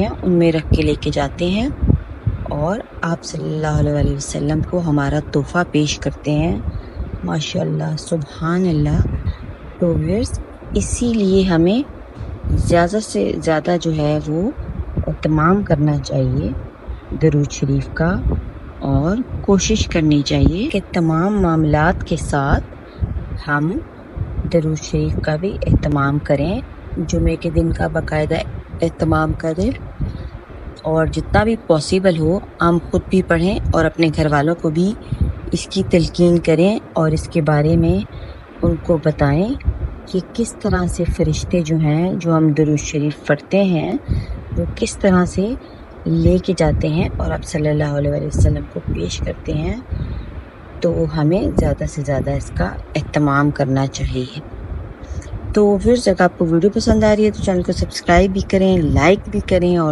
ہیں ان میں رکھ کے لے کے جاتے ہیں اور آپ صلی اللہ علیہ وسلم کو ہمارا تحفہ پیش کرتے ہیں۔ ماشاءاللہ، سبحان اللہ۔ تو ویئرس اسی لیے ہمیں زیادہ سے زیادہ جو ہے وہ اہتمام کرنا چاہیے درود شریف کا، اور کوشش کرنی چاہیے کہ تمام معاملات کے ساتھ ہم درود شریف کا بھی اہتمام کریں، جمعے کے دن کا باقاعدہ اہتمام کریں، اور جتنا بھی پاسبل ہو ہم خود بھی پڑھیں اور اپنے گھر والوں کو بھی اس کی تلقین کریں اور اس کے بارے میں ان کو بتائیں کہ کس طرح سے فرشتے جو ہیں جو ہم درود شریف پڑھتے ہیں وہ کس طرح سے لے کے جاتے ہیں اور آپ صلی اللہ علیہ وسلم کو پیش کرتے ہیں۔ تو ہمیں زیادہ سے زیادہ اس کا اہتمام کرنا چاہیے۔ تو پھر اگر آپ کو ویڈیو پسند آ رہی ہے تو چینل کو سبسکرائب بھی کریں، لائک بھی کریں، اور